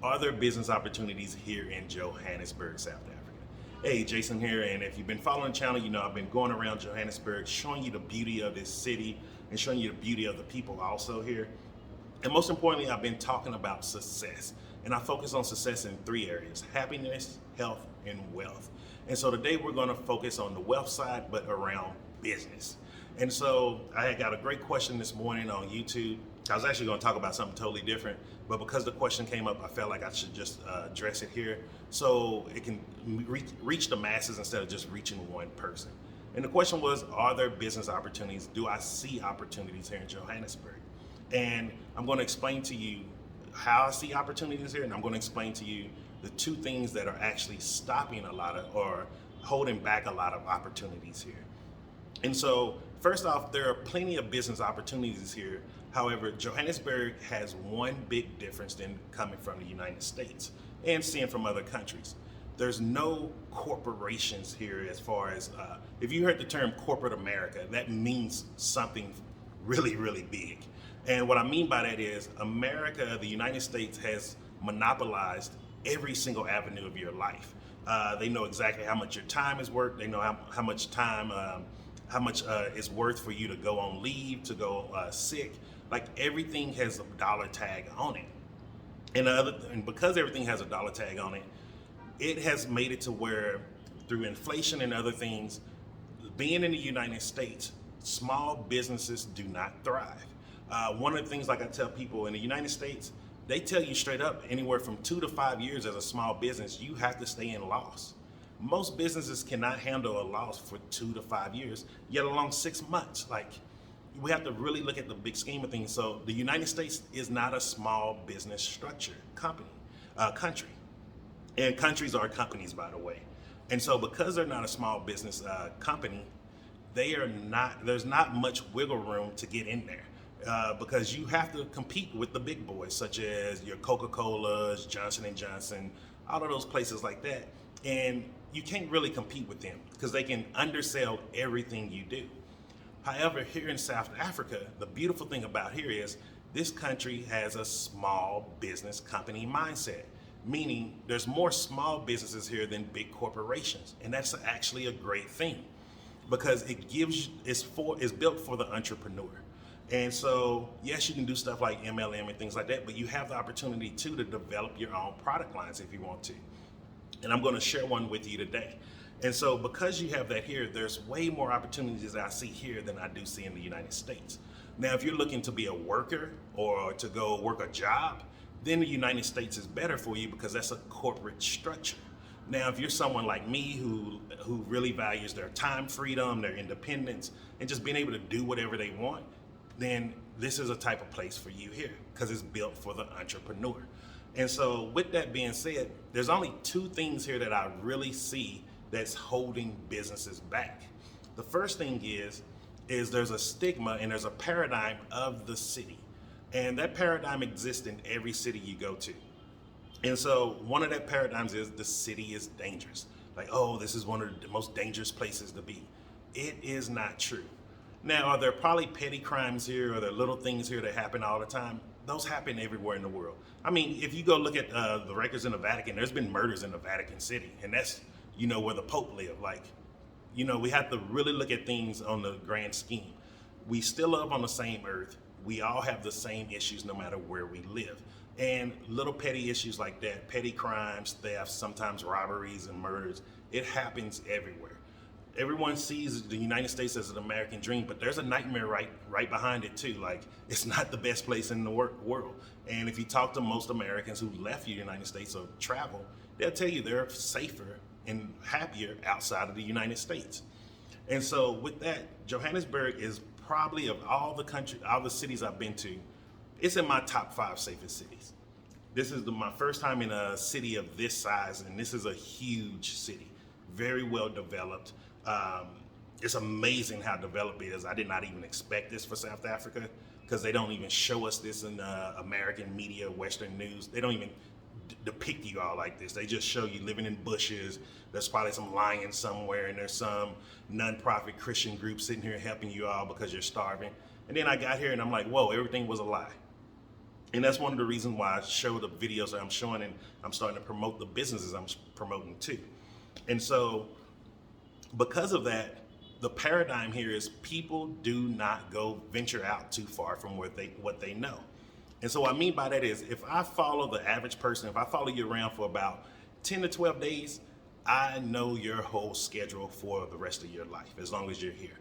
Are there business opportunities here in Johannesburg, South Africa? Hey, Jason here, and if you've been following the channel, you know I've been going around Johannesburg showing you the beauty of this city and showing you the beauty of the people also here. And most importantly, I've been talking about success. And I focus on success in three areas: happiness, health, and wealth. And so today we're going to focus on the wealth side, but around business. And so I had got a great question this morning on YouTube. I was actually going to talk about something totally different, but because the question came up, I felt like I should just address it here so it can reach the masses instead of just reaching one person. And the question was, are there business opportunities? Do I see opportunities here in Johannesburg? And I'm going to explain to you how I see opportunities here, and I'm going to explain to you the two things that are actually stopping a lot of or holding back a lot of opportunities here. And so, first off, there are plenty of business opportunities here. However, Johannesburg has one big difference than coming from the United States and seeing from other countries. There's no corporations here as far as, if you heard the term corporate America, that means something really, really big. And what I mean by that is America, the United States, has monopolized every single avenue of your life. They know exactly how much your time is worth. They know how much time, how much it's worth for you to go on leave, to go sick. Like everything has a dollar tag on it. And because everything has a dollar tag on it, it has made it to where through inflation and other things, being in the United States, small businesses do not thrive. One of the things, like I tell people in the United States, they tell you straight up anywhere from 2 to 5 years as a small business, you have to stay in loss. Most businesses cannot handle a loss for 2 to 5 years, yet along 6 months. Like, we have to really look at the big scheme of things. So the United States is not a small business structure country. And countries are companies, by the way. And so because they're not a small business company, there's not much wiggle room to get in there. Because you have to compete with the big boys, such as your Coca-Colas, Johnson and Johnson, all of those places like that. And you can't really compete with them because they can undersell everything you do. However, here in South Africa, the beautiful thing about here is this country has a small business company mindset, meaning there's more small businesses here than big corporations. And that's actually a great thing because it's built for the entrepreneur. And so, yes, you can do stuff like MLM and things like that, but you have the opportunity too to develop your own product lines if you want to. And I'm going to share one with you today. And so because you have that here, there's way more opportunities I see here than I do see in the United States. Now, if you're looking to be a worker or to go work a job, then the United States is better for you because that's a corporate structure. Now, if you're someone like me who really values their time freedom, their independence, and just being able to do whatever they want, then this is a type of place for you here because it's built for the entrepreneur. And so with that being said, there's only two things here that I really see that's holding businesses back. The first thing is there's a stigma and there's a paradigm of the city. And that paradigm exists in every city you go to. And so one of that paradigms is the city is dangerous. Like, oh, this is one of the most dangerous places to be. It is not true. Now, are there probably petty crimes here? Are there little things here that happen all the time? Those happen everywhere in the world. I mean, if you go look at the records in the Vatican, there's been murders in the Vatican City, and that's, where the Pope lived. Like, we have to really look at things on the grand scheme. We still live on the same earth. We all have the same issues no matter where we live. And little petty issues like that, petty crimes, thefts, sometimes robberies and murders, it happens everywhere. Everyone sees the United States as an American dream, but there's a nightmare right behind it too. Like, it's not the best place in the world. And if you talk to most Americans who left the United States or travel, they'll tell you they're safer and happier outside of the United States. And so with that, Johannesburg is probably, of all the cities I've been to, it's in my top 5 safest cities. This is my first time in a city of this size, and this is a huge city, very well developed. It's amazing how developed it is. I did not even expect this for South Africa because they don't even show us this in American media, Western news. They don't even depict you all like this. They just show you living in bushes. There's probably some lions somewhere, and there's some non-profit Christian group sitting here helping you all because you're starving. And then I got here and I'm like, whoa, everything was a lie. And that's one of the reasons why I show the videos that I'm showing, and I'm starting to promote the businesses I'm promoting too. And so because of that, the paradigm here is people do not go venture out too far from what they know. And so what I mean by that is, if I follow the average person, if I follow you around for about 10 to 12 days, I know your whole schedule for the rest of your life, as long as you're here.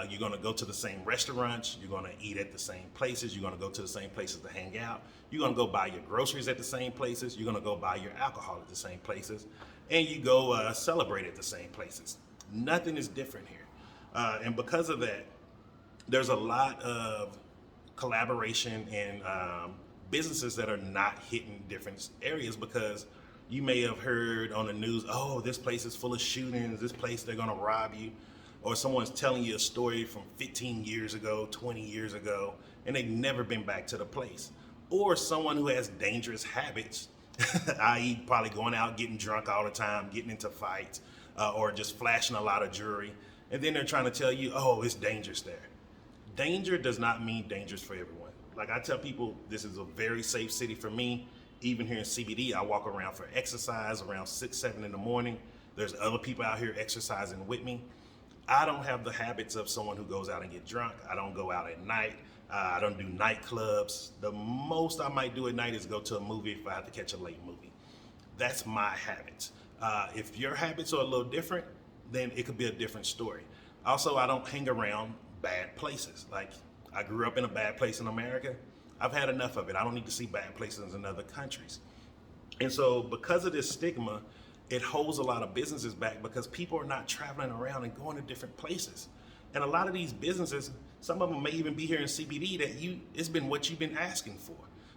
You're gonna go to the same restaurants, you're gonna eat at the same places, you're gonna go to the same places to hang out, you're gonna go buy your groceries at the same places, you're gonna go buy your alcohol at the same places, and you go celebrate at the same places. Nothing is different here. And because of that, there's a lot of collaboration and businesses that are not hitting different areas, because you may have heard on the news, oh, this place is full of shootings, this place they're gonna rob you, or someone's telling you a story from 15 years ago, 20 years ago, and they've never been back to the place. Or someone who has dangerous habits, i.e. probably going out getting drunk all the time, getting into fights, or just flashing a lot of jewelry, and then they're trying to tell you, oh, it's dangerous there. Danger does not mean dangerous for everyone. Like I tell people, this is a very safe city for me. Even here in CBD, I walk around for exercise around 6, 7 in the morning. There's other people out here exercising with me. I don't have the habits of someone who goes out and get drunk. I don't go out at night. I don't do nightclubs. The most I might do at night is go to a movie if I have to catch a late movie. That's my habits. If your habits are a little different, then it could be a different story. Also, I don't hang around bad places. Like, I grew up in a bad place in America. I've had enough of it. I don't need to see bad places in other countries. And so because of this stigma, it holds a lot of businesses back, because people are not traveling around and going to different places. And a lot of these businesses, some of them may even be here in CBD, that it's been what you've been asking for.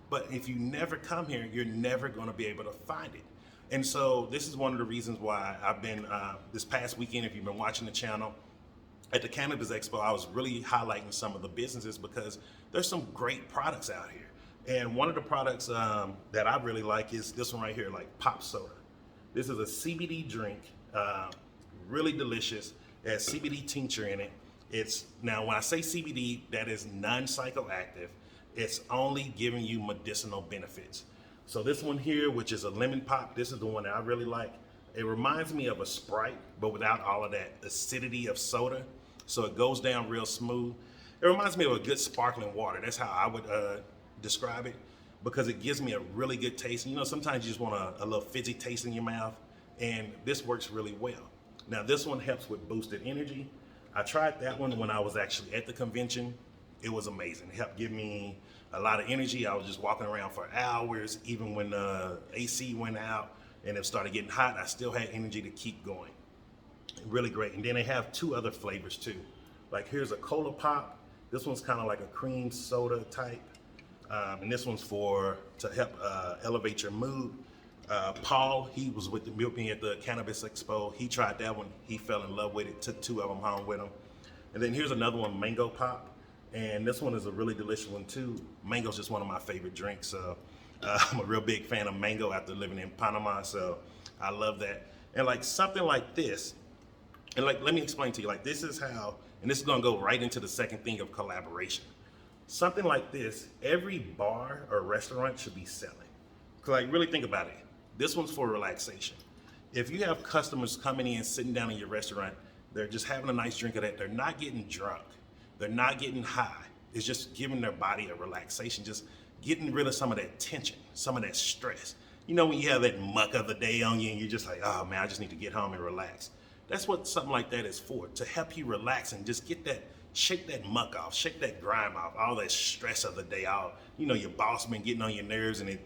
But if you never come here, you're never going to be able to find it. And so this is one of the reasons why I've been, this past weekend, if you've been watching the channel, at the Cannabis Expo, I was really highlighting some of the businesses, because there's some great products out here. And one of the products that I really like is this one right here, like Pop Soda. This is a CBD drink, really delicious. It has CBD tincture in it. Now when I say CBD, that is non-psychoactive. It's only giving you medicinal benefits. So this one here, which is a lemon pop, this is the one that I really like. It reminds me of a Sprite, but without all of that acidity of soda. So it goes down real smooth. It reminds me of a good sparkling water. That's how I would describe it, because it gives me a really good taste. You know, sometimes you just want a little fizzy taste in your mouth, and this works really well. Now this one helps with boosted energy. I tried that one when I was actually at the convention. It was amazing. It helped give me a lot of energy. I was just walking around for hours. Even when the AC went out and it started getting hot, I still had energy to keep going. Really great. And then they have 2 other flavors too. Like here's a cola pop. This one's kind of like a cream soda type. And this one's to help elevate your mood. Paul, he was with me at the Cannabis Expo. He tried that one. He fell in love with it, took 2 of them home with him. And then here's another one, Mango Pop. And this one is a really delicious one too. Mango's just one of my favorite drinks. So I'm a real big fan of mango after living in Panama. So I love that. And like something like this, and like, let me explain to you, like this is how, and this is gonna go right into the second thing of collaboration. Something like this, every bar or restaurant should be selling. Cause like really think about it. This one's for relaxation. If you have customers coming in, sitting down in your restaurant, they're just having a nice drink of that. They're not getting drunk. They're not getting high. It's just giving their body a relaxation, just getting rid of some of that tension, some of that stress. You know, when you have that muck of the day on you and you're just like, oh man, I just need to get home and relax. That's what something like that is for, to help you relax and just get that, shake that muck off, shake that grime off, all that stress of the day off. You know, your boss been getting on your nerves, and it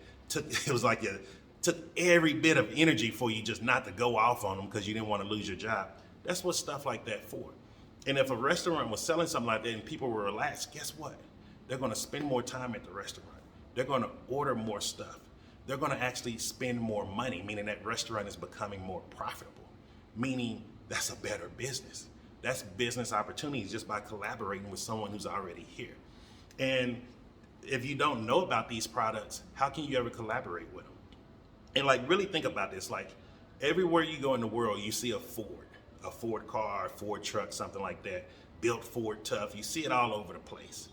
was like it took every bit of energy for you just not to go off on them because you didn't want to lose your job. That's what stuff like that for. And if a restaurant was selling something like that and people were relaxed, guess what? They're going to spend more time at the restaurant. They're going to order more stuff. They're going to actually spend more money, meaning that restaurant is becoming more profitable, meaning that's a better business. That's business opportunities just by collaborating with someone who's already here. And if you don't know about these products, how can you ever collaborate with them? And like, really think about this. Like, everywhere you go in the world, you see a Ford car, a Ford truck, something like that, built Ford tough. You see it all over the place.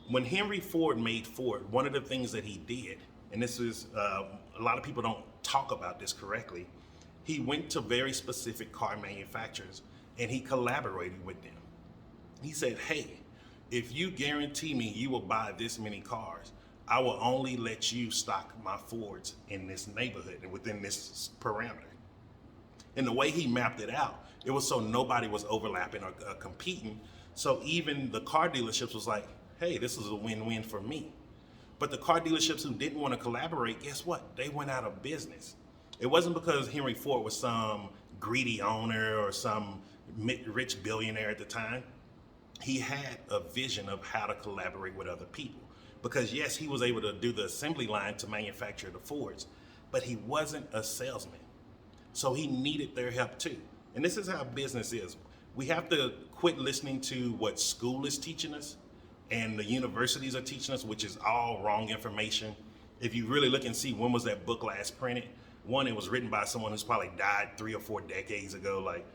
When Henry Ford made Ford, one of the things that he did, and this is a lot of people don't talk about this correctly, he went to very specific car manufacturers and he collaborated with them. He said, hey, if you guarantee me you will buy this many cars, I will only let you stock my Fords in this neighborhood and within this parameter. And the way he mapped it out, it was so nobody was overlapping or competing. So even the car dealerships was like, hey, this is a win-win for me. But the car dealerships who didn't want to collaborate, guess what? They went out of business. It wasn't because Henry Ford was some greedy owner or some rich billionaire at the time. He had a vision of how to collaborate with other people. Because yes, he was able to do the assembly line to manufacture the Fords, but he wasn't a salesman. So he needed their help too. And this is how business is. We have to quit listening to what school is teaching us and the universities are teaching us, which is all wrong information. If you really look and see when was that book last printed, one, it was written by someone who's probably died 3 or 4 decades ago. Like,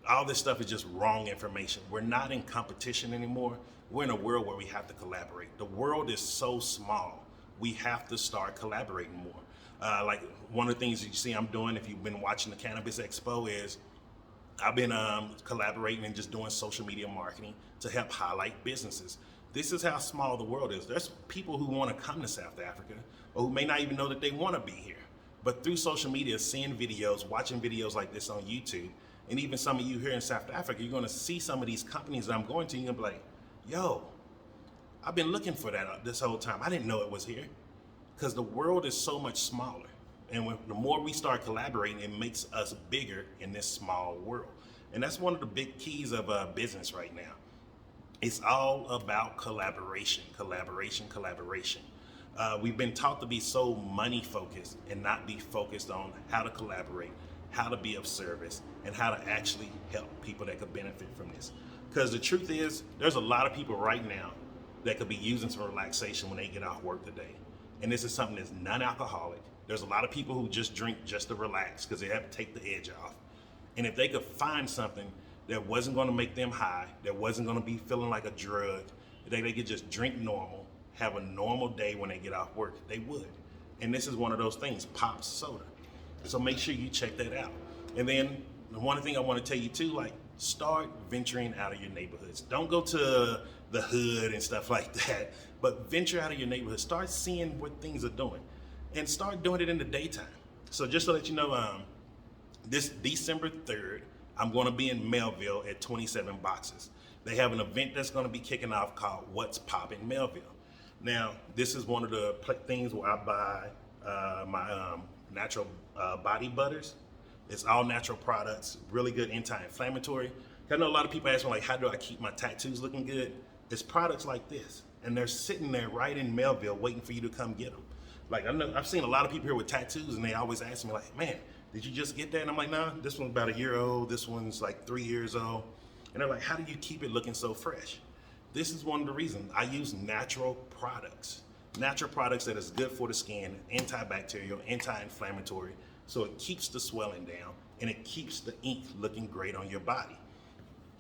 all this stuff is just wrong information. We're not in competition anymore. We're in a world where we have to collaborate. The world is so small. We have to start collaborating more. Like one of the things that you see I'm doing, if you've been watching the Cannabis Expo, is I've been collaborating and just doing social media marketing to help highlight businesses. This is how small the world is. There's people who want to come to South Africa or who may not even know that they want to be here. But through social media, seeing videos, watching videos like this on YouTube, and even some of you here in South Africa, you're going to see some of these companies that I'm going to, you're going to be like, yo, I've been looking for that this whole time. I didn't know it was here. Because the world is so much smaller. And the more we start collaborating, it makes us bigger in this small world. And that's one of the big keys of business right now. It's all about collaboration, collaboration, collaboration. We've been taught to be so money focused and not be focused on how to collaborate, how to be of service, and how to actually help people that could benefit from this. Because the truth is, there's a lot of people right now that could be using some relaxation when they get off work today. And this is something that's non-alcoholic. There's a lot of people who just drink just to relax because they have to take the edge off. And if they could find something that wasn't going to make them high, that wasn't going to be feeling like a drug, that they could just drink normal, have a normal day when they get off work, they would. And this is one of those things, pop soda. So make sure you check that out. And then the one thing I want to tell you too, like, start venturing out of your neighborhoods. Don't go to the hood and stuff like that, but venture out of your neighborhood. Start seeing what things are doing and start doing it in the daytime. So just so that you know, this December 3rd, I'm going to be in Melville at 27 Boxes. They have an event that's going to be kicking off called What's Poppin' Melville. Now, this is one of the things where I buy my natural body butters. It's all natural products, really good anti-inflammatory. I know a lot of people ask me, like, how do I keep my tattoos looking good? It's products like this, and they're sitting there right in Melville waiting for you to come get them. Like, I've seen a lot of people here with tattoos, and they always ask me, like, man, did you just get that? And I'm like, nah, this one's about a year old. This one's like 3 years old. And they're like, how do you keep it looking so fresh? This is one of the reasons I use natural products. Natural products that is good for the skin, antibacterial, anti-inflammatory, so it keeps the swelling down and it keeps the ink looking great on your body.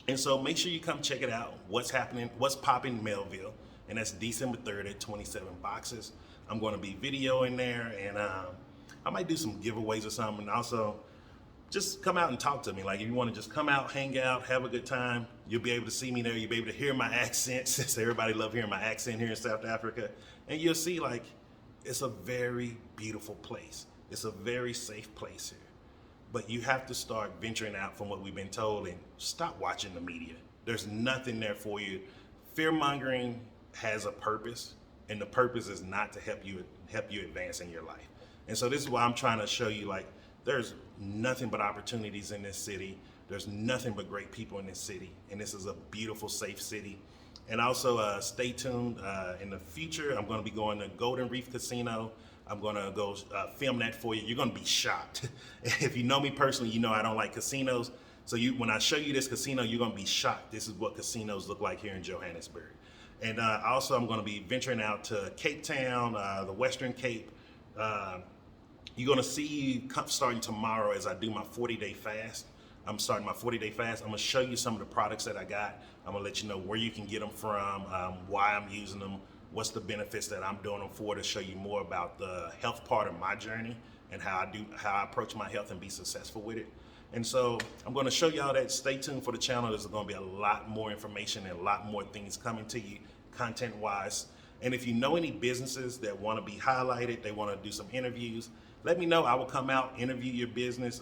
And so make sure you come check it out. What's happening, What's Poppin' Melville, and that's December 3rd at 27 Boxes. I'm going to be videoing there, and I might do some giveaways or something. And also, just come out and talk to me. Like, if you want to just come out, hang out, have a good time, you'll be able to see me there. You'll be able to hear my accent, since everybody loves hearing my accent here in South Africa. And you'll see, like, it's a very beautiful place. It's a very safe place here. But you have to start venturing out from what we've been told and stop watching the media. There's nothing there for you. Fear-mongering has a purpose, and the purpose is not to help you advance in your life. And so this is why I'm trying to show you, like, there's nothing but opportunities in this city. There's nothing but great people in this city. And this is a beautiful, safe city. And also stay tuned. In the future, I'm going to be going to Golden Reef Casino. I'm going to go film that for you. You're going to be shocked. If you know me personally, you know I don't like casinos. So when I show you this casino, you're going to be shocked. This is what casinos look like here in Johannesburg. And also, I'm going to be venturing out to Cape Town, the Western Cape. You're going to see starting tomorrow as I do my 40-day fast. I'm starting my 40-day fast. I'm gonna show you some of the products that I got. I'm gonna let you know where you can get them from, why I'm using them, what's the benefits that I'm doing them for, to show you more about the health part of my journey and how I approach my health and be successful with it. And so I'm going to show y'all that. Stay tuned for the channel. There's going to be a lot more information and a lot more things coming to you content wise. And if you know any businesses that want to be highlighted, they want to do some interviews, let me know. I will come out, interview your business.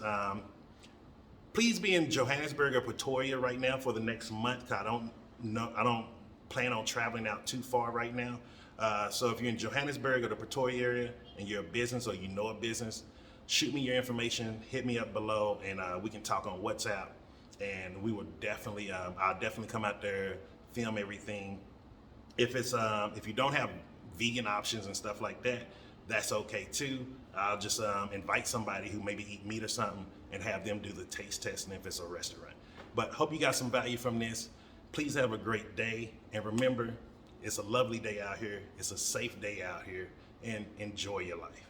Please be in Johannesburg or Pretoria right now for the next month. I don't plan on traveling out too far right now. So if you're in Johannesburg or the Pretoria area and you're a business or you know a business, shoot me your information, hit me up below, and we can talk on WhatsApp. And we will definitely, I'll definitely come out there, film everything. If you don't have vegan options and stuff like that, that's okay too. I'll just invite somebody who maybe eat meat or something and have them do the taste testing if it's a restaurant. But hope you got some value from this. Please have a great day, and remember, it's a lovely day out here. It's a safe day out here, and enjoy your life.